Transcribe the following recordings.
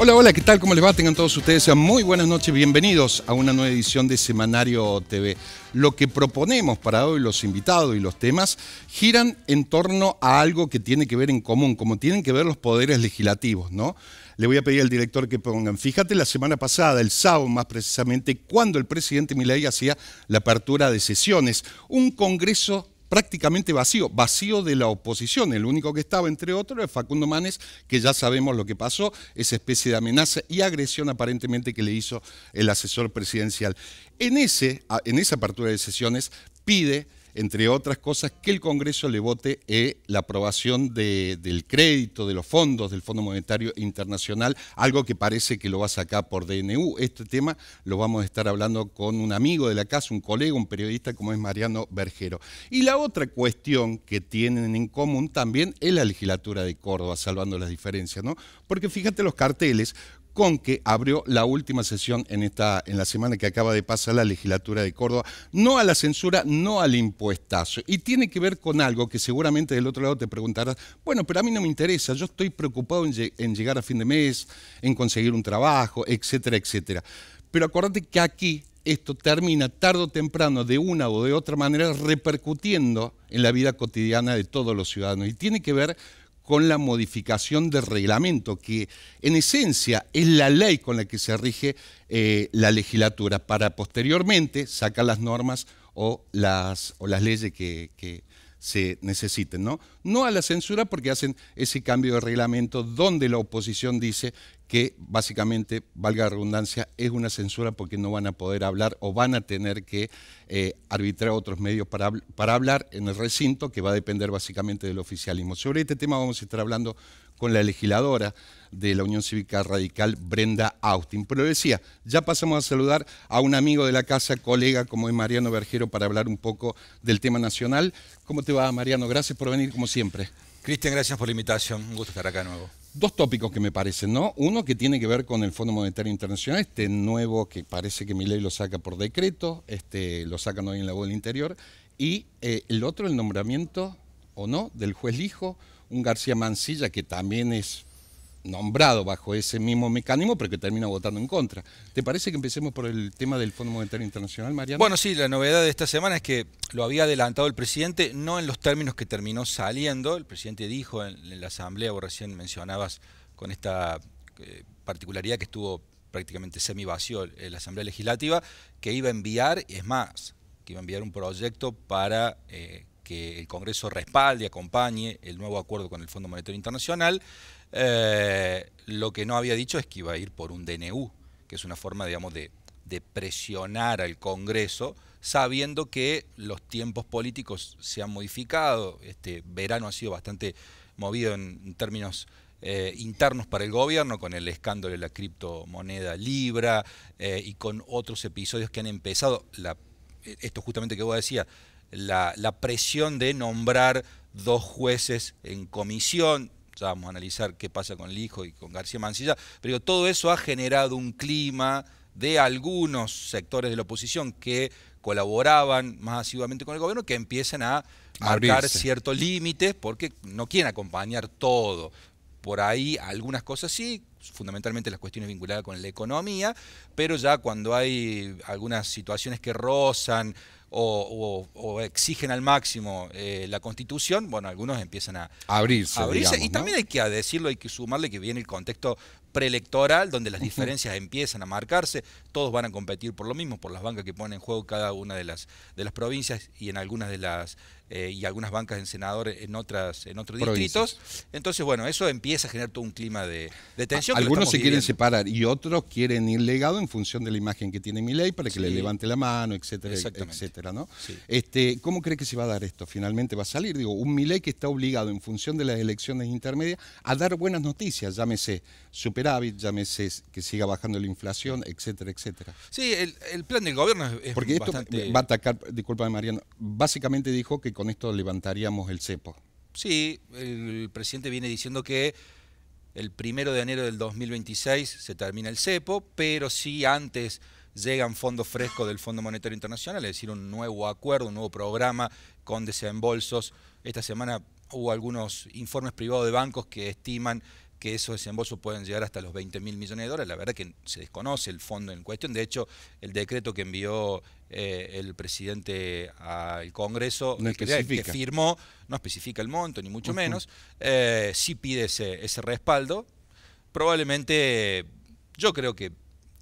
Hola, hola, ¿qué tal? ¿Cómo les va? Tengan todos ustedes sean muy buenas noches, bienvenidos a una nueva edición de Semanario TV. Lo que proponemos para hoy, los invitados y los temas, giran en torno a algo que tiene que ver en común, como tienen que ver los poderes legislativos, ¿no? Le voy a pedir al director que pongan, fíjate, la semana pasada, el sábado más precisamente, cuando el presidente Milei hacía la apertura de sesiones, un congreso prácticamente vacío de la oposición. El único que estaba, entre otros, era Facundo Manes, que ya sabemos lo que pasó, esa especie de amenaza y agresión aparentemente que le hizo el asesor presidencial. En esa apertura de sesiones pide, entre otras cosas, que el Congreso le vote la aprobación del crédito, de los fondos del Fondo Monetario Internacional, algo que parece que lo va a sacar por DNU. Este tema lo vamos a estar hablando con un amigo de la casa, un colega, un periodista como es Mariano Bergero. Y la otra cuestión que tienen en común también es la legislatura de Córdoba, salvando las diferencias, ¿no? Porque fíjate los carteles con que abrió la última sesión en la semana que acaba de pasar la legislatura de Córdoba, no a la censura, no al impuestazo. Y tiene que ver con algo que seguramente del otro lado te preguntarás, bueno, pero a mí no me interesa, yo estoy preocupado en llegar a fin de mes, en conseguir un trabajo, etcétera, etcétera. Pero acuérdate que aquí esto termina tarde o temprano, de una o de otra manera, repercutiendo en la vida cotidiana de todos los ciudadanos. Y tiene que ver con la modificación del reglamento, que en esencia es la ley con la que se rige la legislatura, para posteriormente sacar las normas o las leyes que se necesiten, ¿no? No a la censura, porque hacen ese cambio de reglamento donde la oposición dice que básicamente, valga la redundancia, es una censura porque no van a poder hablar o van a tener que arbitrar otros medios para hablar en el recinto, que va a depender básicamente del oficialismo. Sobre este tema vamos a estar hablando con la legisladora de la Unión Cívica Radical, Brenda Austin. Pero decía, ya pasamos a saludar a un amigo de la casa, colega como es Mariano Bergero, para hablar un poco del tema nacional. ¿Cómo te va, Mariano? Gracias por venir, como siempre. Cristian, gracias por la invitación. Un gusto estar acá de nuevo. Dos tópicos que me parecen, ¿no? Uno que tiene que ver con el Fondo Monetario Internacional, este nuevo que parece que Milei lo saca por decreto, lo sacan hoy en la voz del interior, y el otro, el nombramiento, o no, del juez Lijo, un García Mansilla que también es nombrado bajo ese mismo mecanismo, pero que termina votando en contra. ¿Te parece que empecemos por el tema del Fondo Monetario Internacional, Mariano? Bueno, sí, la novedad de esta semana es que lo había adelantado el presidente, no en los términos que terminó saliendo. El presidente dijo en la asamblea, vos recién mencionabas, con esta particularidad que estuvo prácticamente semivacío en la asamblea legislativa, que iba a enviar, es más, que iba a enviar un proyecto para que el Congreso respalde, acompañe el nuevo acuerdo con el Fondo Monetario Internacional. Lo que no había dicho es que iba a ir por un DNU, que es una forma, digamos, de presionar al Congreso, sabiendo que los tiempos políticos se han modificado. Este verano ha sido bastante movido en términos internos para el gobierno, con el escándalo de la criptomoneda Libra y con otros episodios que han empezado, esto justamente que vos decías, la presión de nombrar dos jueces en comisión. Ya vamos a analizar qué pasa con Lijo y con García Mansilla, pero todo eso ha generado un clima de algunos sectores de la oposición que colaboraban más asiduamente con el gobierno, que empiezan a marcar ciertos límites porque no quieren acompañar todo. Por ahí algunas cosas sí, fundamentalmente las cuestiones vinculadas con la economía, pero ya cuando hay algunas situaciones que rozan o exigen al máximo la Constitución, bueno, algunos empiezan a abrirse. Digamos, y también, ¿no? Hay que decirlo, hay que sumarle que viene el contexto preelectoral, donde las diferencias empiezan a marcarse. Todos van a competir por lo mismo, por las bancas que ponen en juego cada una de las provincias, y en algunas de las y algunas bancas en senadores en otros distritos. Entonces, bueno, eso empieza a generar todo un clima de tensión. oposición. Que algunos lo se quieren viviendo. separar y otros quieren ir legado en función de la imagen que tiene Milei para que le levante la mano, etcétera, etcétera, ¿no? Sí. ¿Cómo cree que se va a dar esto? Finalmente va a salir, digo, un Milei que está obligado en función de las elecciones intermedias a dar buenas noticias, llámese superávit, llámese que siga bajando la inflación, etcétera, etcétera. Sí, el plan del gobierno es Porque esto bastante... va a atacar, discúlpame Mariano, básicamente dijo que con esto levantaríamos el cepo. Sí, el presidente viene diciendo que el 1 de enero del 2026 se termina el cepo, pero si antes llegan fondos frescos del Fondo Monetario Internacional, es decir, un nuevo acuerdo, un nuevo programa con desembolsos. Esta semana hubo algunos informes privados de bancos que estiman que esos desembolsos pueden llegar hasta los 20.000 millones de dólares. La verdad que se desconoce el fondo en cuestión. De hecho, el decreto que envió el presidente al Congreso, no que firmó, no especifica el monto, ni mucho menos. Sí pide ese respaldo. Probablemente, yo creo que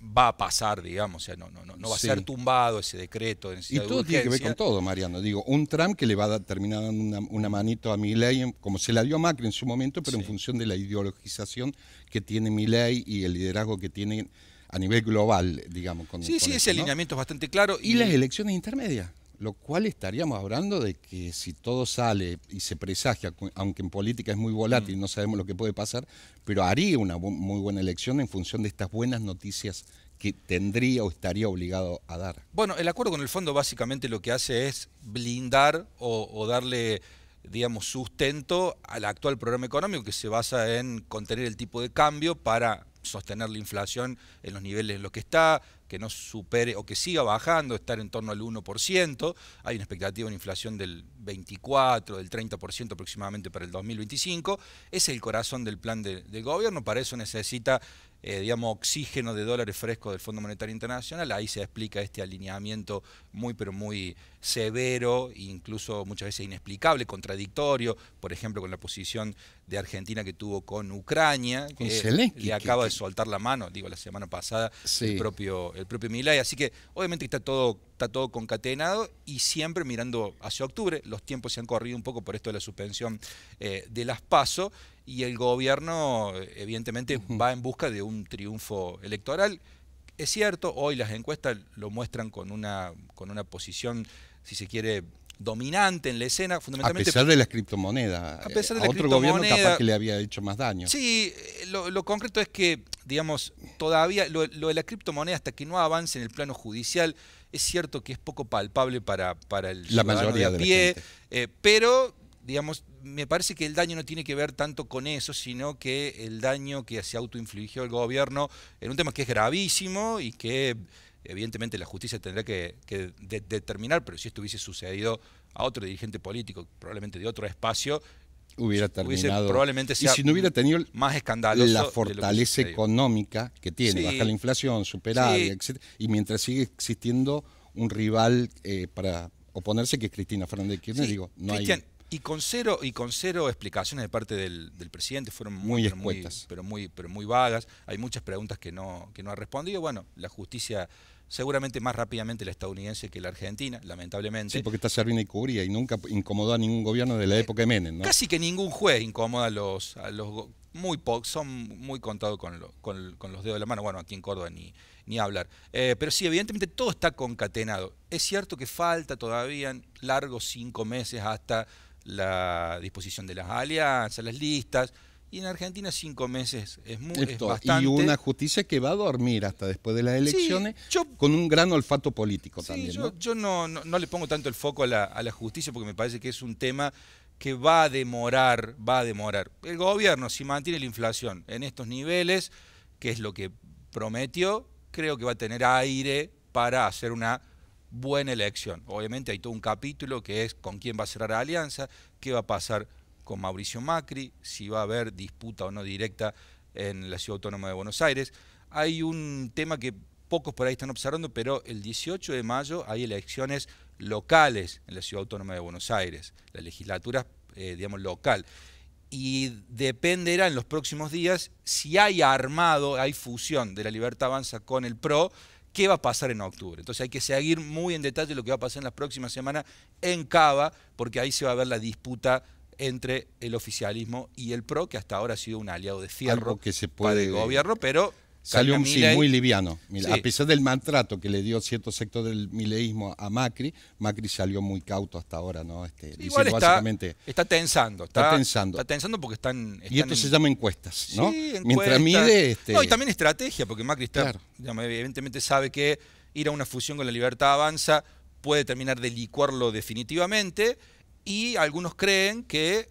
va a pasar, digamos, o sea, no va a ser tumbado ese decreto. Y todo tiene que ver con todo, Mariano. Digo, un Trump que le va a terminar dando una manito a Milei, como se la dio a Macri en su momento, pero en función de la ideologización que tiene Milei y el liderazgo que tiene a nivel global, digamos. Con ese alineamiento es bastante claro. Y las elecciones intermedias, lo cual estaríamos hablando de que si todo sale y se presagia, aunque en política es muy volátil, no sabemos lo que puede pasar, pero haría una muy buena elección en función de estas buenas noticias que tendría o estaría obligado a dar. Bueno, el acuerdo con el fondo básicamente lo que hace es blindar o darle, digamos, sustento al actual programa económico que se basa en contener el tipo de cambio para sostener la inflación en los niveles en los que está, que no supere o que siga bajando, estar en torno al 1%. Hay una expectativa de una inflación del 24, del 30% aproximadamente para el 2025. Es el corazón del plan del gobierno. Para eso necesita, digamos, oxígeno de dólares frescos del Fondo Monetario Internacional. Ahí se explica este alineamiento muy, pero muy severo, incluso muchas veces inexplicable, contradictorio, por ejemplo, con la posición de Argentina que tuvo con Ucrania, que le acaba de soltar la mano, digo, la semana pasada, el propio Milei. Así que obviamente está todo concatenado y siempre mirando hacia octubre. Los tiempos se han corrido un poco por esto de la suspensión de las PASO, y el gobierno evidentemente va en busca de un triunfo electoral. Es cierto, hoy las encuestas lo muestran con una posición, si se quiere, dominante en la escena, fundamentalmente. A pesar de las criptomonedas. A pesar de a otro gobierno capaz que le había hecho más daño. Sí, lo concreto es que, digamos, todavía lo de la criptomoneda, hasta que no avance en el plano judicial, es cierto que es poco palpable para el ciudadano de a pie, pero, digamos, me parece que el daño no tiene que ver tanto con eso, sino que el daño que se autoinfligió el gobierno en un tema que es gravísimo y que evidentemente la justicia tendrá que determinar, pero si esto hubiese sucedido a otro dirigente político, probablemente de otro espacio, hubiera terminado. Probablemente sea, y si no hubiera tenido más escandaloso la fortaleza económica que tiene, baja la inflación, superávit, etc. Y mientras sigue existiendo un rival para oponerse, que es Cristina Fernández de Kirchner, digo, no Cristian, hay. Y con cero explicaciones de parte del presidente, fueron muy escuetas, pero muy vagas. Hay muchas preguntas que no ha respondido. Bueno, la justicia seguramente más rápidamente la estadounidense que la argentina, lamentablemente. Sí, porque está Servini y cubría y nunca incomodó a ningún gobierno de la época de Menem, ¿no? Casi que ningún juez incomoda a los muy pocos, son muy contados con los dedos de la mano. Bueno, aquí en Córdoba ni hablar. Pero sí, evidentemente todo está concatenado. Es cierto que falta todavía largos 5 meses hasta la disposición de las alianzas, las listas, y en Argentina 5 meses es bastante. Y una justicia que va a dormir hasta después de las elecciones, con un gran olfato político también. Yo no le pongo tanto el foco a la justicia, porque me parece que es un tema que va a demorar. El gobierno, si mantiene la inflación en estos niveles, que es lo que prometió, creo que va a tener aire para hacer una buena elección. Obviamente hay todo un capítulo que es con quién va a cerrar la alianza, qué va a pasar con Mauricio Macri, si va a haber disputa o no directa en la Ciudad Autónoma de Buenos Aires. Hay un tema que pocos por ahí están observando, pero el 18 de mayo hay elecciones locales en la Ciudad Autónoma de Buenos Aires, la legislatura, digamos, local. Y dependerá en los próximos días si hay fusión de la Libertad Avanza con el PRO, qué va a pasar en octubre. Entonces hay que seguir muy en detalle lo que va a pasar en las próximas semanas en Cava, porque ahí se va a ver la disputa entre el oficialismo y el PRO, que hasta ahora ha sido un aliado de fierro Algo que se para puede... el gobierno, pero Salió Karina sí, Milei, muy liviano. sí. A pesar del maltrato que le dio cierto sector del mileísmo a Macri, Macri salió muy cauto hasta ahora, ¿no? Igual está tensando. Está tensando. Está tensando porque están y esto se llama encuestas, ¿no? Sí, encuestas. Mientras mide... No, y también estrategia, porque Macri está, claro, digamos, evidentemente sabe que ir a una fusión con La Libertad Avanza puede terminar de licuarlo definitivamente, y algunos creen que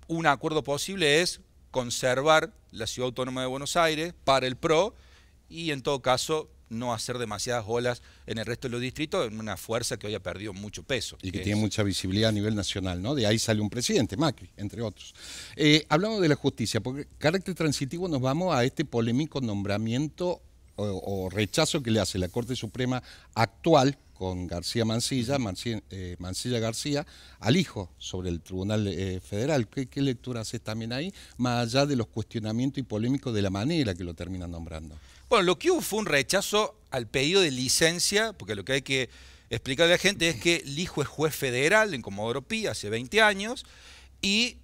un acuerdo posible es conservar la Ciudad Autónoma de Buenos Aires para el PRO y en todo caso no hacer demasiadas olas en el resto de los distritos, en una fuerza que hoy ha perdido mucho peso. Y que tiene mucha visibilidad a nivel nacional, ¿no? De ahí sale un presidente, Macri, entre otros. Hablamos de la justicia, porque carácter transitivo nos vamos a este polémico nombramiento o rechazo que le hace la Corte Suprema actual con García Mansilla, Mansilla García, al hijo sobre el Tribunal Federal. ¿Qué lectura haces también ahí? Más allá de los cuestionamientos y polémicos de la manera que lo terminan nombrando. Bueno, lo que hubo fue un rechazo al pedido de licencia, porque lo que hay que explicarle a la gente es que el hijo es juez federal en Comodoro Pi hace 20 años y,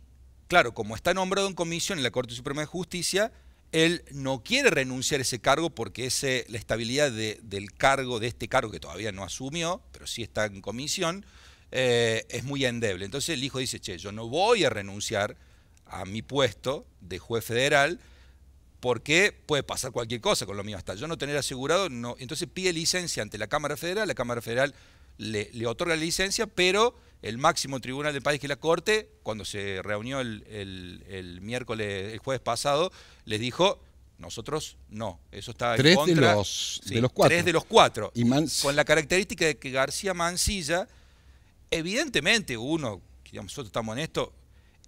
claro, como está nombrado en comisión en la Corte Suprema de Justicia, él no quiere renunciar a ese cargo porque la estabilidad del cargo, de este cargo que todavía no asumió, pero sí está en comisión, es muy endeble. Entonces el hijo dice, che, yo no voy a renunciar a mi puesto de juez federal porque puede pasar cualquier cosa con lo mío. Hasta yo no tener asegurado, no. Entonces pide licencia ante la Cámara Federal le otorga la licencia, pero el máximo tribunal del país, que es la Corte, cuando se reunió el miércoles, el jueves pasado, les dijo, nosotros no, eso está en contra. De los 4. 3 de los 4. Con la característica de que García Mansilla, evidentemente uno, digamos, nosotros estamos en esto,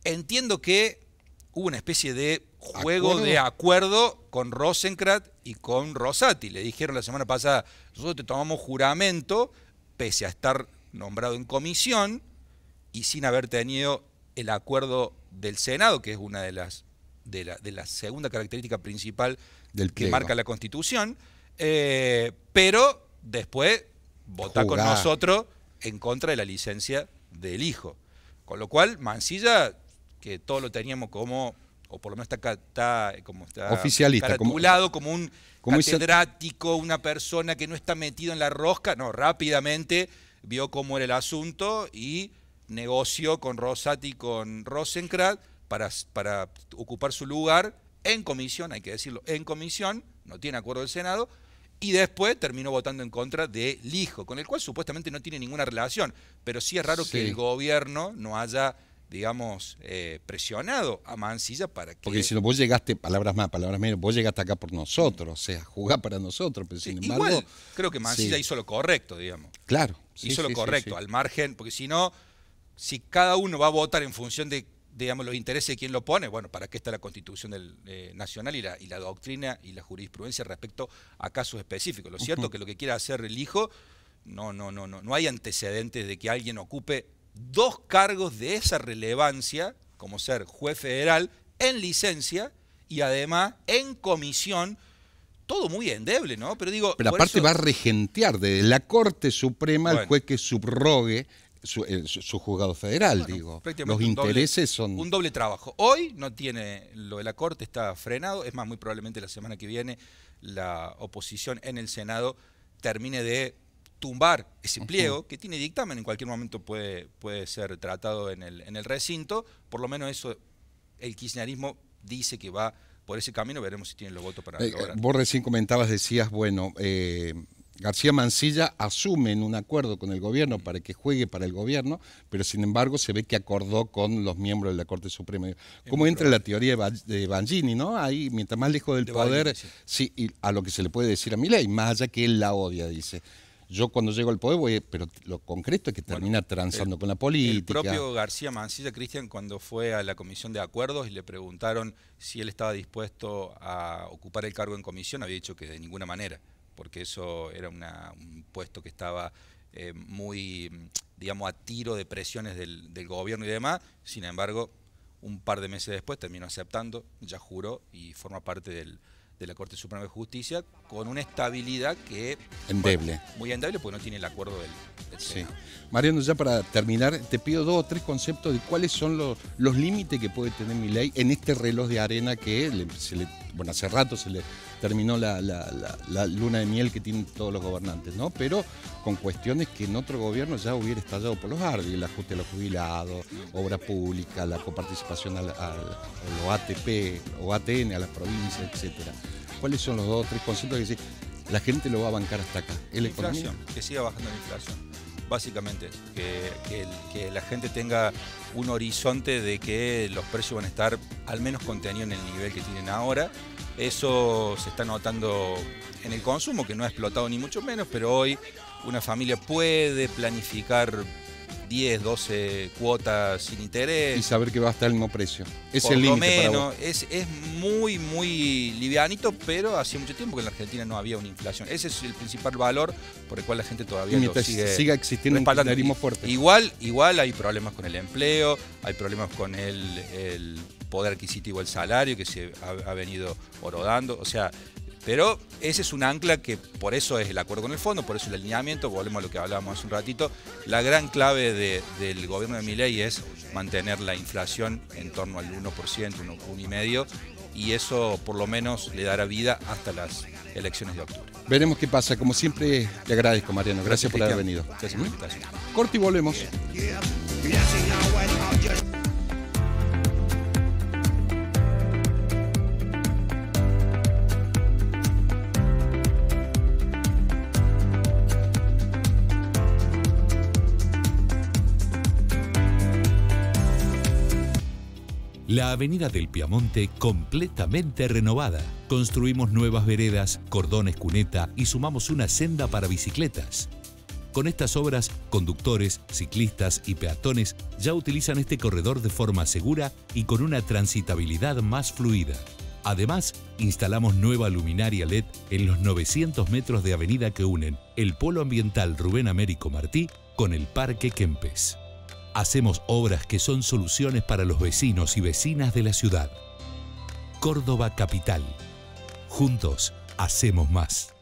entiendo que hubo una especie de juego de acuerdo con Rosenkrantz y con Rosati. Le dijeron la semana pasada, nosotros te tomamos juramento, pese a estar nombrado en comisión y sin haber tenido el acuerdo del Senado, que es una de la segunda característica principal que marca la Constitución, pero después votá con nosotros en contra de la licencia del hijo. Con lo cual, Mansilla, que todo lo teníamos como, o por lo menos está oficialista, caratulado como un catedrático, una persona que no está metido en la rosca, no, rápidamente vio cómo era el asunto y negoció con Rosati y con Rosenkrantz para ocupar su lugar en comisión, hay que decirlo, en comisión, no tiene acuerdo del Senado, y después terminó votando en contra del hijo, con el cual supuestamente no tiene ninguna relación, pero sí es raro que el gobierno no haya, digamos, presionado a Mansilla para que... Porque si no, vos llegaste, palabras más, palabras menos, vos llegaste acá por nosotros, o sea, jugá para nosotros, pero sin embargo... Igual creo que Mansilla hizo lo correcto, digamos. Claro. Hizo lo correcto, al margen, porque si no, si cada uno va a votar en función de, digamos, los intereses de quien lo pone, bueno, ¿para qué está la Constitución nacional y la doctrina y la jurisprudencia respecto a casos específicos? Lo cierto es que lo que quiera hacer el hijo, no hay antecedentes de que alguien ocupe 2 cargos de esa relevancia, como ser juez federal, en licencia y además en comisión, todo muy endeble, ¿no? Pero aparte va a regentear desde la Corte Suprema el juez que subrogue su juzgado federal, digo. Los intereses son... Un doble trabajo. Hoy no tiene, lo de la Corte está frenado, es más, muy probablemente la semana que viene la oposición en el Senado termine de tumbar ese pliego, que tiene dictamen, en cualquier momento puede ser tratado en el recinto, por lo menos eso el kirchnerismo dice que va por ese camino, veremos si tienen los votos para lograrlo. Vos recién comentabas, decías, bueno, García Mansilla asume en un acuerdo con el gobierno para que juegue para el gobierno, pero sin embargo se ve que acordó con los miembros de la Corte Suprema. ¿Cómo entra la teoría de Bangini, ¿no? Ahí, mientras más lejos del poder, Bangini, sí, y a lo que se le puede decir a Milei, más allá que él la odia, dice. Yo cuando llego al poder voy, pero lo concreto es que termina transando con la política. El propio García Mansilla, Cristian, cuando fue a la comisión de acuerdos y le preguntaron si él estaba dispuesto a ocupar el cargo en comisión, había dicho que de ninguna manera, porque eso era un puesto que estaba muy, digamos, a tiro de presiones del gobierno y demás. Sin embargo, un par de meses después terminó aceptando, ya juró y forma parte del de la Corte Suprema de Justicia, con una estabilidad que... Endeble. Bueno, muy endeble porque no tiene el acuerdo del Senado. Sí. Mariano, ya para terminar, te pido 2 o 3 conceptos de cuáles son los límites que puede tener Milei en este reloj de arena que bueno, hace rato se le terminó la luna de miel que tienen todos los gobernantes, ¿no? Pero con cuestiones que en otro gobierno ya hubiera estallado por los aires, el ajuste a los jubilados, obra pública, la coparticipación a los ATP o ATN, a las provincias, etcétera. ¿Cuáles son los 2 o 3 conceptos que dicen la gente lo va a bancar hasta acá? La inflación, que siga bajando la inflación. Básicamente, que la gente tenga un horizonte de que los precios van a estar al menos contenidos en el nivel que tienen ahora. Eso se está notando en el consumo, que no ha explotado ni mucho menos, pero hoy una familia puede planificar 10, 12 cuotas sin interés. Y saber que va a estar el mismo precio. Es por el lo límite para menos, vos. es muy, muy livianito, pero hacía mucho tiempo que en la Argentina no había una inflación. Ese es el principal valor por el cual la gente todavía lo siga existiendo un respaldando. kirchnerismo fuerte. Igual hay problemas con el empleo, hay problemas con el poder adquisitivo del salario que se ha venido horadando, o sea, pero ese es un ancla que por eso es el acuerdo con el fondo, por eso el alineamiento, volvemos a lo que hablábamos hace un ratito. La gran clave del gobierno de Milei es mantener la inflación en torno al 1%, 1,5%, y eso por lo menos le dará vida hasta las elecciones de octubre. Veremos qué pasa. Como siempre, te agradezco, Mariano. Gracias por haber venido. Gracias por la invitación. Corte y volvemos. La avenida del Piamonte completamente renovada. Construimos nuevas veredas, cordones cuneta y sumamos una senda para bicicletas. Con estas obras, conductores, ciclistas y peatones ya utilizan este corredor de forma segura y con una transitabilidad más fluida. Además, instalamos nueva luminaria LED en los 900 metros de avenida que unen el Polo Ambiental Rubén Américo Martí con el Parque Kempes. Hacemos obras que son soluciones para los vecinos y vecinas de la ciudad. Córdoba Capital. Juntos, hacemos más.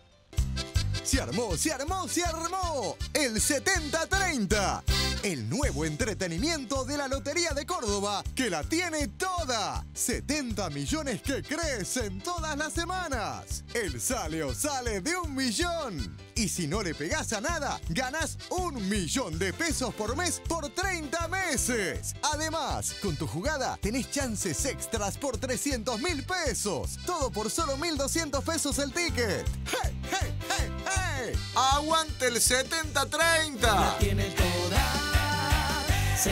¡Se armó, se armó, se armó! El 70-30. El nuevo entretenimiento de la Lotería de Córdoba, que la tiene toda. 70 millones que crecen todas las semanas. El sale o sale de 1 millón. Y si no le pegás a nada, ganás 1 millón de pesos por mes por 30 meses. Además, con tu jugada tenés chances extras por 300.000 pesos. Todo por solo 1.200 pesos el ticket. ¡Hey, hey, hey, hey! ¡Aguante el 70-30! La tiene toda. 70-30.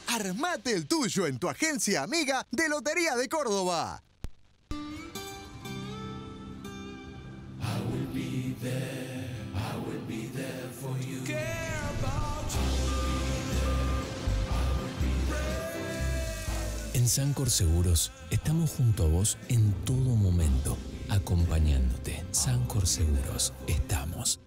Armate el tuyo en tu agencia amiga de Lotería de Córdoba. En Sancor Seguros estamos junto a vos en todo momento, acompañándote. Sancor Seguros, estamos.